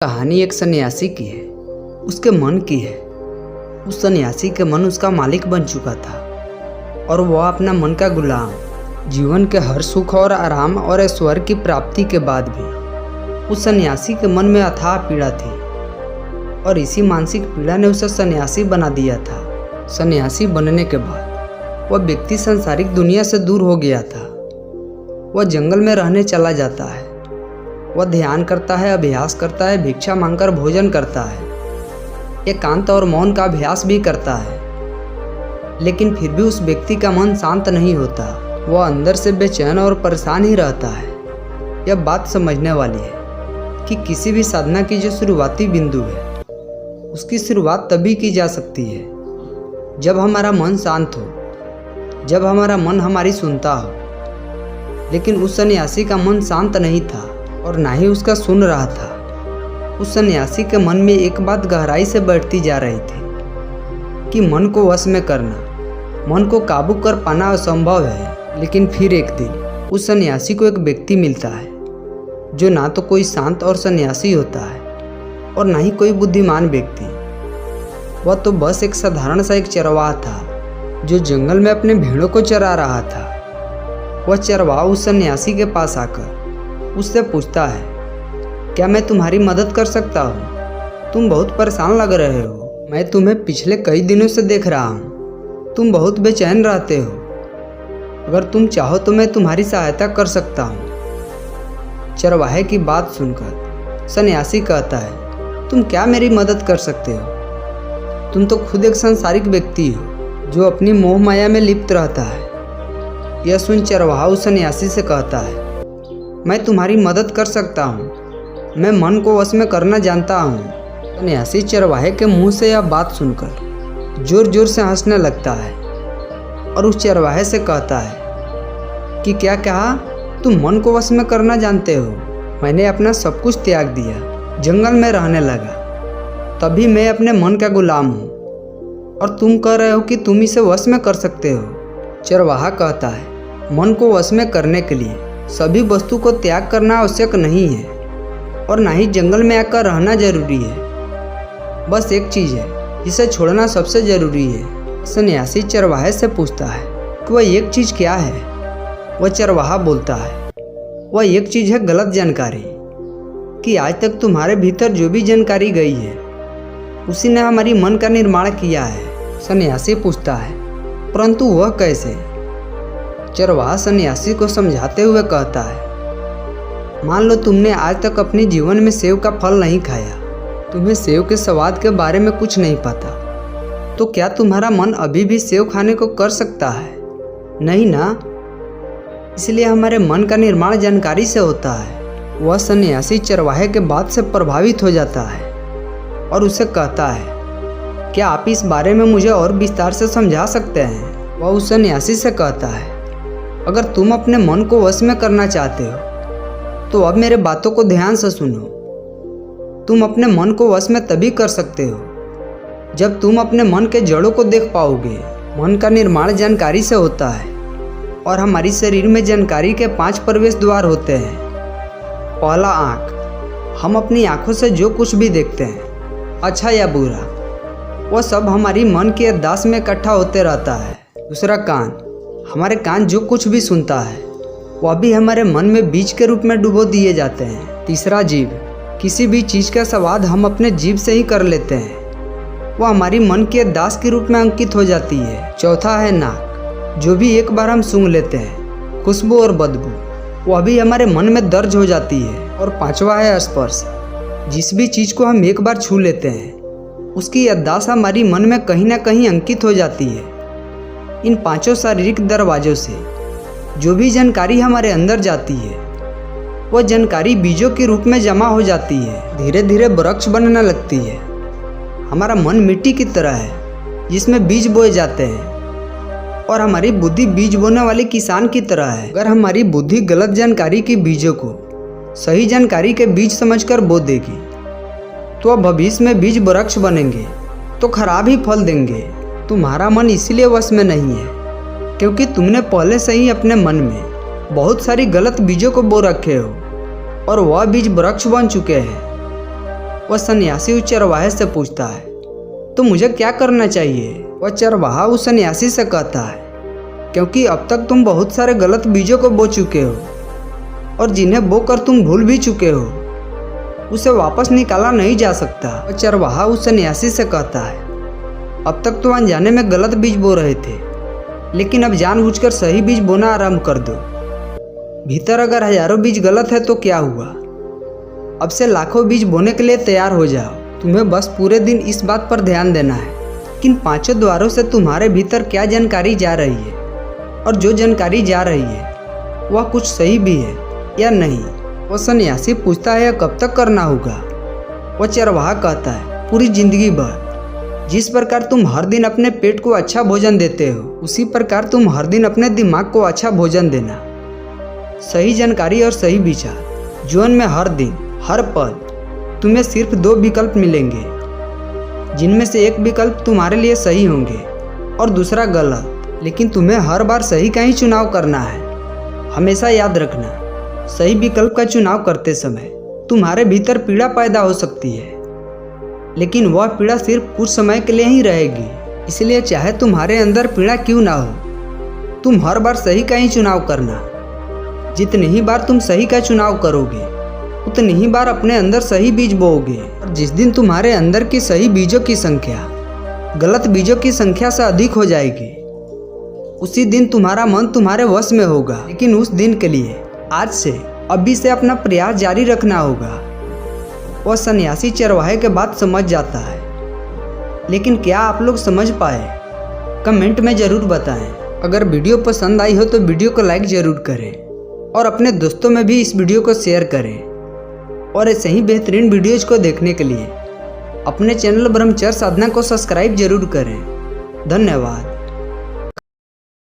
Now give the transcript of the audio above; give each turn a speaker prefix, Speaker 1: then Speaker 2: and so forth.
Speaker 1: कहानी एक सन्यासी की है, उसके मन की है। उस सन्यासी के मन उसका मालिक बन चुका था और वह अपना मन का गुलाम। जीवन के हर सुख और आराम और ऐश्वर्य की प्राप्ति के बाद भी उस सन्यासी के मन में अथाह पीड़ा थी और इसी मानसिक पीड़ा ने उसे सन्यासी बना दिया था। सन्यासी बनने के बाद वह व्यक्ति सांसारिक दुनिया से दूर हो गया था। वह जंगल में रहने चला जाता है। वह ध्यान करता है, अभ्यास करता है, भिक्षा मांगकर भोजन करता है, एकांत और मौन का अभ्यास भी करता है। लेकिन फिर भी उस व्यक्ति का मन शांत नहीं होता। वह अंदर से बेचैन और परेशान ही रहता है। यह बात समझने वाली है कि किसी भी साधना की जो शुरुआती बिंदु है उसकी शुरुआत तभी की जा सकती है जब हमारा मन शांत हो, जब हमारा मन हमारी सुनता हो। लेकिन उस सन्यासी का मन शांत नहीं था और ना ही उसका सुन रहा था। उस सन्यासी के मन में एक बात गहराई से बैठती जा रही थी कि मन को वश में करना, मन को काबू कर पाना असंभव है। लेकिन फिर एक दिन उस सन्यासी को एक व्यक्ति मिलता है जो ना तो कोई शांत और सन्यासी होता है और ना ही कोई बुद्धिमान व्यक्ति। वह तो बस एक साधारण सा एक चरवाहा था जो जंगल में अपने भेड़ों को चरा रहा था। वह चरवाहा उस सन्यासी के पास आकर उससे पूछता है, क्या मैं तुम्हारी मदद कर सकता हूँ? तुम बहुत परेशान लग रहे हो। मैं तुम्हें पिछले कई दिनों से देख रहा हूँ। तुम बहुत बेचैन रहते हो। अगर तुम चाहो तो मैं तुम्हारी सहायता कर सकता हूँ। चरवाहे की बात सुनकर सन्यासी कहता है, तुम क्या मेरी मदद कर सकते हो? तुम तो खुद एक सांसारिक व्यक्ति हो जो अपनी मोह माया में लिप्त रहता है। यह सुन चरवाहा उस सन्यासी से कहता है, मैं तुम्हारी मदद कर सकता हूँ। मैं मन को वश में करना जानता हूँ। सन्यासी चरवाहे के मुंह से यह बात सुनकर जोर जोर से हंसने लगता है और उस चरवाहे से कहता है कि क्या कहा? तुम मन को वश में करना जानते हो? मैंने अपना सब कुछ त्याग दिया, जंगल में रहने लगा, तभी मैं अपने मन का गुलाम हूँ और तुम कह रहे हो कि तुम इसे वश में कर सकते हो। चरवाहा कहता है, मन को वश में करने के लिए सभी वस्तु को त्याग करना आवश्यक नहीं है और ना ही जंगल में आकर रहना जरूरी है। बस एक चीज़ है जिसे छोड़ना सबसे ज़रूरी है। सन्यासी चरवाहे से पूछता है कि वह एक चीज़ क्या है? वह चरवाहा बोलता है, वह एक चीज़ है गलत जानकारी। कि आज तक तुम्हारे भीतर जो भी जानकारी गई है उसी ने हमारी मन का निर्माण किया है। सन्यासी पूछता है, परंतु वह कैसे? चरवाहा सन्यासी को समझाते हुए कहता है, मान लो तुमने आज तक अपने जीवन में सेव का फल नहीं खाया, तुम्हें सेव के स्वाद के बारे में कुछ नहीं पता, तो क्या तुम्हारा मन अभी भी सेव खाने को कर सकता है? नहीं ना। इसलिए हमारे मन का निर्माण जानकारी से होता है। वह सन्यासी चरवाहे के बात से प्रभावित हो जाता है और उसे कहता है, क्या आप इस बारे में मुझे और विस्तार से समझा सकते हैं? वह उस सन्यासी से कहता है, अगर तुम अपने मन को वश में करना चाहते हो तो अब मेरे बातों को ध्यान से सुनो। तुम अपने मन को वश में तभी कर सकते हो जब तुम अपने मन के जड़ों को देख पाओगे। मन का निर्माण जानकारी से होता है और हमारी शरीर में जानकारी के 5 प्रवेश द्वार होते हैं। पहला, आँख। हम अपनी आँखों से जो कुछ भी देखते हैं, अच्छा या बुरा, वह सब हमारी मन की अरदास में इकट्ठा होते रहता है। दूसरा, कान। हमारे कान जो कुछ भी सुनता है वह भी हमारे मन में बीज के रूप में डुबो दिए जाते हैं। तीसरा, जीभ। किसी भी चीज़ का स्वाद हम अपने जीभ से ही कर लेते हैं, वह हमारी मन के दास के रूप में अंकित हो जाती है। चौथा है नाक। जो भी एक बार हम सूंघ लेते हैं, खुशबू और बदबू, वह भी हमारे मन में दर्ज हो जाती है। और पांचवा है स्पर्श। जिस भी चीज़ को हम एक बार छू लेते हैं उसकी याददाश्त हमारी मन में कहीं ना कहीं अंकित हो जाती है। इन 5 शारीरिक दरवाज़ों से जो भी जानकारी हमारे अंदर जाती है वह जानकारी बीजों के रूप में जमा हो जाती है, धीरे धीरे वृक्ष बनने लगती है। हमारा मन मिट्टी की तरह है जिसमें बीज बोए जाते हैं और हमारी बुद्धि बीज बोने वाले किसान की तरह है। अगर हमारी बुद्धि गलत जानकारी के बीजों को सही जानकारी के बीज समझकर बो देगी तो अब भविष्य में बीज वृक्ष बनेंगे तो खराब ही फल देंगे। तुम्हारा मन इसीलिए वश में नहीं है क्योंकि तुमने पहले से ही अपने मन में बहुत सारी गलत बीजों को बो रखे हो और वह बीज वृक्ष बन चुके हैं। वह सन्यासी उस चरवाहे से पूछता है, तो मुझे क्या करना चाहिए? वह चरवाहा उस सन्यासी से कहता है, क्योंकि अब तक तुम बहुत सारे गलत बीजों को बो चुके हो और जिन्हें बोकर तुम भूल भी चुके हो, उसे वापस निकाला नहीं जा सकता। वह चरवाहा उस सन्यासी से कहता है, अब तक तो अनजाने में गलत बीज बो रहे थे, लेकिन अब जानबूझकर सही बीज बोना आरंभ कर दो। भीतर अगर हजारों बीज गलत है तो क्या हुआ? अब से लाखों बीज बोने के लिए तैयार हो जाओ। तुम्हें बस पूरे दिन इस बात पर ध्यान देना है कि इन 5 द्वारों से तुम्हारे भीतर क्या जानकारी जा रही है, और जो जानकारी जा रही है वह कुछ सही भी है या नहीं। वह सन्यासी पूछता है, यह कब तक करना होगा? वह चरवाहा कहता है, पूरी जिंदगी भर। जिस प्रकार तुम हर दिन अपने पेट को अच्छा भोजन देते हो, उसी प्रकार तुम हर दिन अपने दिमाग को अच्छा भोजन देना। सही जानकारी और सही विचार। जीवन में हर दिन हर पल तुम्हें सिर्फ 2 विकल्प मिलेंगे, जिनमें से एक विकल्प तुम्हारे लिए सही होंगे और दूसरा गलत, लेकिन तुम्हें हर बार सही का ही चुनाव करना है। हमेशा याद रखना, सही विकल्प का चुनाव करते समय तुम्हारे भीतर पीड़ा पैदा हो सकती है, लेकिन वह पीड़ा सिर्फ कुछ समय के लिए ही रहेगी। इसलिए चाहे तुम्हारे अंदर पीड़ा क्यों ना हो, तुम हर बार सही का ही चुनाव करना। जितनी ही बार तुम सही का चुनाव करोगे, उतनी ही बार अपने अंदर सही बीज बोओगे। और जिस दिन तुम्हारे अंदर की सही बीजों की संख्या गलत बीजों की संख्या से अधिक हो जाएगी, उसी दिन तुम्हारा मन तुम्हारे वश में होगा। लेकिन उस दिन के लिए आज से अभी से अपना प्रयास जारी रखना होगा। वह सन्यासी चरवाहे के बात समझ जाता है, लेकिन क्या आप लोग समझ पाए? कमेंट में ज़रूर बताएं। अगर वीडियो पसंद आई हो तो वीडियो को लाइक ज़रूर करें और अपने दोस्तों में भी इस वीडियो को शेयर करें। और ऐसे ही बेहतरीन वीडियोज़ को देखने के लिए अपने चैनल ब्रह्मचर्य साधना को सब्सक्राइब जरूर करें। धन्यवाद।